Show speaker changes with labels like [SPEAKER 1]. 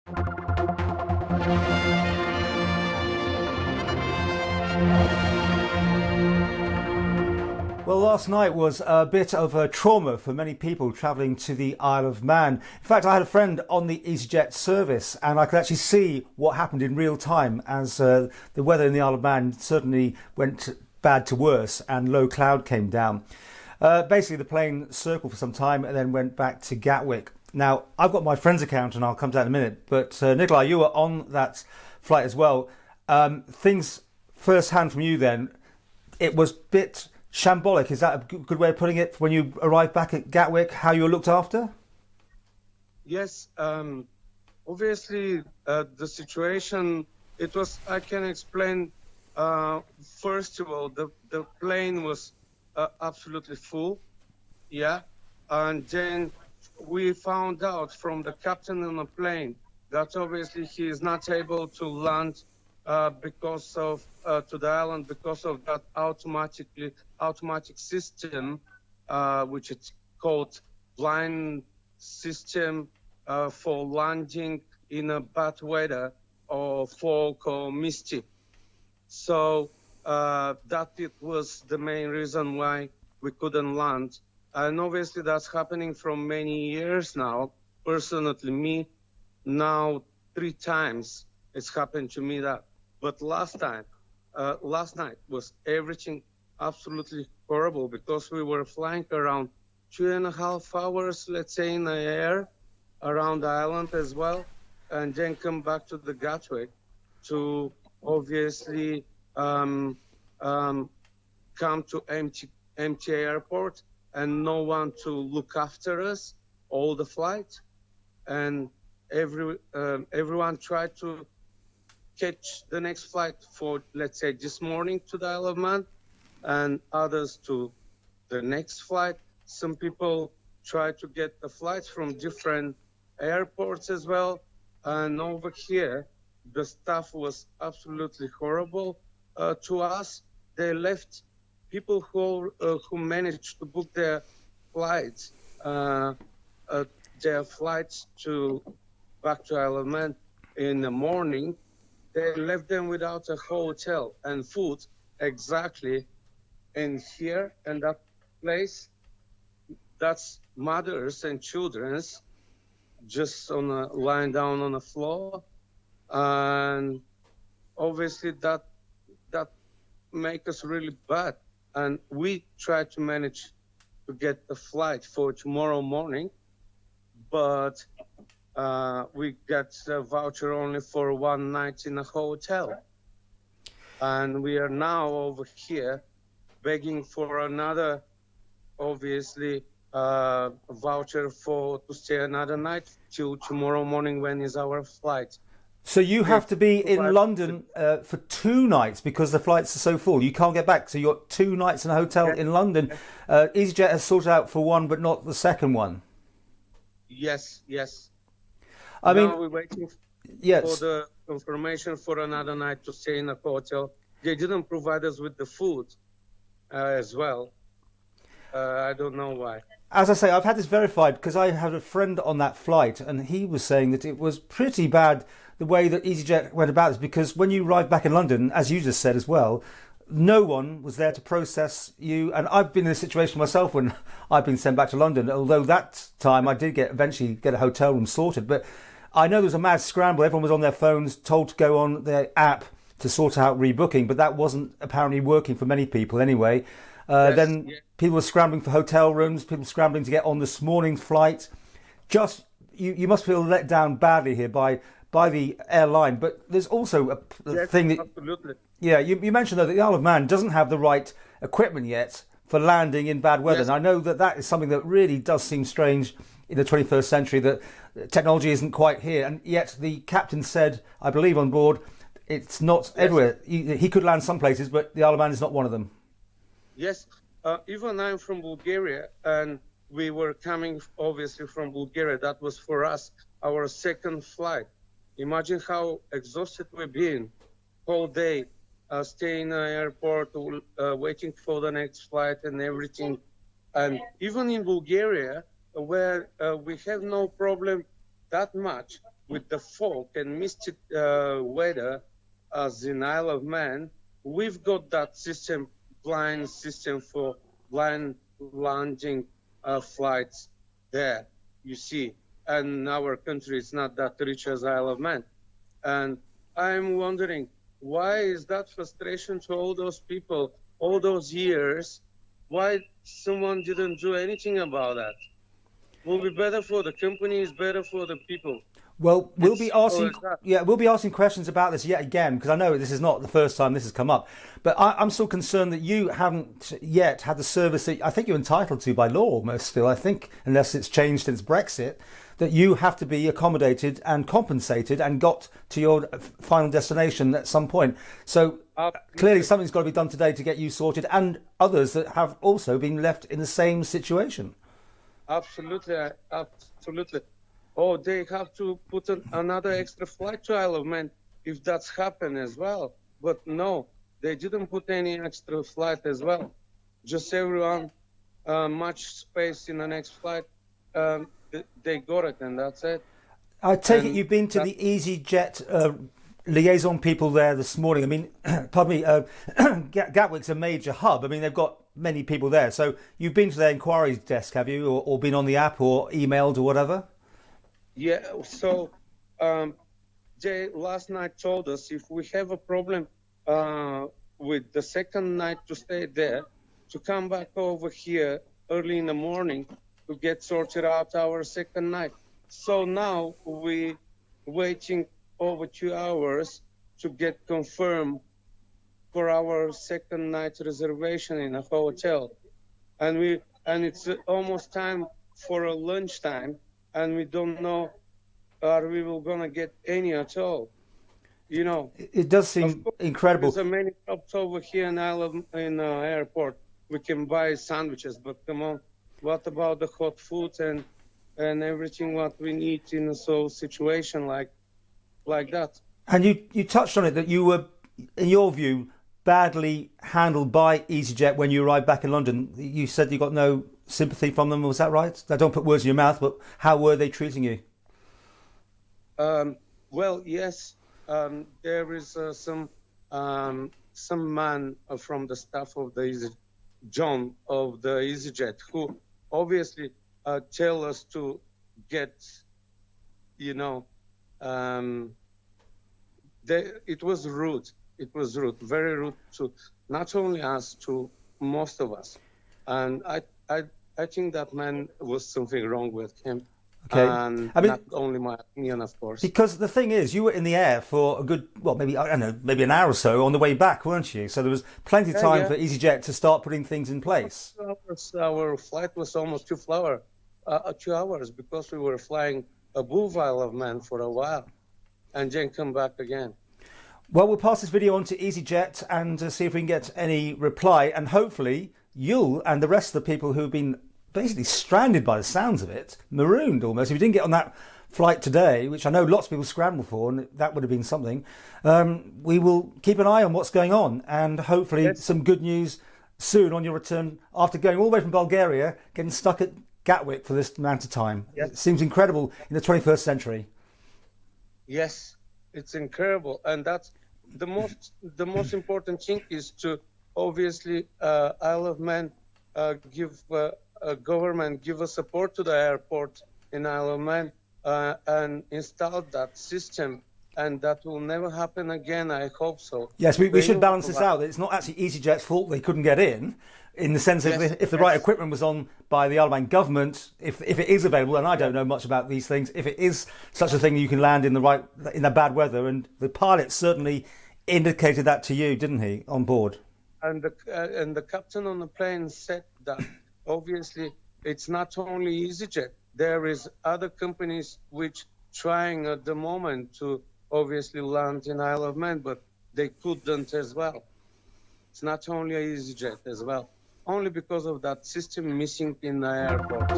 [SPEAKER 1] Well, last night was a bit of a trauma for many people travelling to the Isle of Man. In fact, I had a friend on the EasyJet service and I could actually see what happened in real time as the weather in the Isle of Man certainly went bad to worse and low cloud came down. Basically, the plane circled for some time and then went back to Gatwick. Now, I've got my friend's account and I'll come to that in a minute, but Nikolai, you were on that flight as well. Things first hand from you then, it was a bit shambolic. Is that a good way of putting it? When you arrived back at Gatwick, how you were looked after?
[SPEAKER 2] Yes, obviously the situation, it was, I can explain, first of all, the plane was absolutely full, yeah, and then we found out from the captain on the plane that obviously he is not able to land because of to the island because of that automatic system, which is called blind system for landing in a bad weather or fog or misty. So that it was the main reason why we couldn't land. And obviously that's happening for many years now. Personally, me, now 3 times it's happened to me that. But last night was everything absolutely horrible because we were flying around 2.5 hours, let's say, in the air around the island as well, and then come back to the Gatwick to obviously come to empty airport and no one to look after us all the flight, and everyone tried to catch the next flight for, let's say, this morning to the Isle of Man, and others to the next flight. Some people try to get the flights from different airports as well. And over here, the staff was absolutely horrible to us. They left people who managed to book their flights to back to Isle of Man in the morning. They left them without a hotel and food exactly in here and that place. That's mothers and children's just on a lying down on the floor, and obviously that make us really bad. And we try to manage to get the flight for tomorrow morning, but we got a voucher only for 1 night in a hotel. And we are now over here begging for another, obviously, voucher to stay another night till tomorrow morning when is our flight.
[SPEAKER 1] So you have to be in London for 2 nights because the flights are so full. You can't get back. So you're 2 nights in a hotel in London. EasyJet has sorted out for one, but not the second one.
[SPEAKER 2] Yes.
[SPEAKER 1] I mean,
[SPEAKER 2] now we're waiting for the confirmation for another night to stay in a hotel. They didn't provide us with the food as well. I don't know why.
[SPEAKER 1] As I say, I've had this verified because I had a friend on that flight and he was saying that it was pretty bad the way that EasyJet went about this, because when you arrive back in London, as you just said as well, no one was there to process you. And I've been in a situation myself when I've been sent back to London, although that time I did eventually get a hotel room sorted. But I know there was a mad scramble. Everyone was on their phones, told to go on their app to sort out rebooking, but that wasn't apparently working for many people anyway. People were scrambling for hotel rooms, people scrambling to get on this morning's flight. Just, you must feel let down badly here by the airline. But there's also a thing that...
[SPEAKER 2] Absolutely.
[SPEAKER 1] Yeah, you mentioned though that the Isle of Man doesn't have the right equipment yet for landing in bad weather.
[SPEAKER 2] Yes.
[SPEAKER 1] And I know that is something that really does seem strange in the 21st century, that technology isn't quite here. And yet the captain said, I believe on board, it's not everywhere. He could land some places, but the Isle of Man is not one of them.
[SPEAKER 2] Yes, even I'm from Bulgaria, and we were coming obviously from Bulgaria. That was for us our second flight. Imagine how exhausted we've been whole day, staying in the airport, waiting for the next flight and everything. And even in Bulgaria, where we have no problem that much with the fog and misty weather as in Isle of Man, we've got that system, blind system for blind landing flights there, you see. And our country is not that rich as Isle of Man. And I'm wondering, why is that frustration to all those people, all those years? Why someone didn't do anything about that? Will be better for the companies, better for the people.
[SPEAKER 1] Well, we'll be asking questions about this yet again, because I know this is not the first time this has come up. But I'm still concerned that you haven't yet had the service that I think you're entitled to by law almost still. I think, unless it's changed since Brexit, that you have to be accommodated and compensated and got to your final destination at some point. So clearly something's got to be done today to get you sorted, and others that have also been left in the same situation.
[SPEAKER 2] Absolutely, absolutely. Oh, they have to put another extra flight to Isle of Man if that's happened as well. But no, they didn't put any extra flight as well. Just everyone, much space in the next flight. They got it, and that's it.
[SPEAKER 1] I take it you've been to the EasyJet liaison people there this morning. I mean, pardon me, Gatwick's a major hub. I mean, they've got many people there. So you've been to their inquiries desk, have you? Or been on the app or emailed or whatever?
[SPEAKER 2] Yeah, so they last night told us if we have a problem with the second night to stay there, to come back over here early in the morning to get sorted out our second night. So now we waiting over 2 hours to get confirmed for our second night reservation in a hotel. And it's almost time for a lunchtime, and we don't know are we will gonna get any at all. You know,
[SPEAKER 1] it does seem incredible.
[SPEAKER 2] There's many shops over here in airport. We can buy sandwiches, but come on, what about the hot food and everything what we need in a situation like that?
[SPEAKER 1] And you touched on it, that you were, in your view, badly handled by EasyJet when you arrived back in London. You said you got no sympathy from them. Was that right? I don't put words in your mouth, but how were they treating you?
[SPEAKER 2] Well, yes. There is some man from the staff of the John of the EasyJet who obviously tell us to get, it was rude. It was rude, very rude to not only us, to most of us. And I think that man was something wrong with him.
[SPEAKER 1] Okay.
[SPEAKER 2] And I mean, not only my opinion, of course.
[SPEAKER 1] Because the thing is, you were in the air for a good, maybe an hour or so on the way back, weren't you? So there was plenty of time for EasyJet to start putting things in place.
[SPEAKER 2] Our flight was almost 2 hours because we were flying above Isle of Man for a while and then come back again.
[SPEAKER 1] Well, we'll pass this video on to EasyJet and see if we can get any reply. And hopefully you'll and the rest of the people who've been basically stranded by the sounds of it, marooned almost. If you didn't get on that flight today, which I know lots of people scrambled for, and that would have been something, we will keep an eye on what's going on, and hopefully some good news soon on your return after going all the way from Bulgaria, getting stuck at Gatwick for this amount of time. Yes. It seems incredible in the 21st century.
[SPEAKER 2] Yes, it's incredible, and that's the most important thing is to obviously Isle of Man give government give a support to the airport in Isle of Man and install that system, and that will never happen again. I hope so.
[SPEAKER 1] Yes, we should balance this out. It's not actually EasyJet's fault they couldn't get in the sense of if the right equipment was on by the Isle of Man government, if it is available, and I don't know much about these things, if it is such a thing you can land in the bad weather, and the pilot certainly indicated that to you, didn't he, on board?
[SPEAKER 2] And the captain on the plane said that obviously it's not only EasyJet. There is other companies which trying at the moment to obviously land in Isle of Man, but they couldn't as well. It's not only EasyJet as well, only because of that system missing in the airport.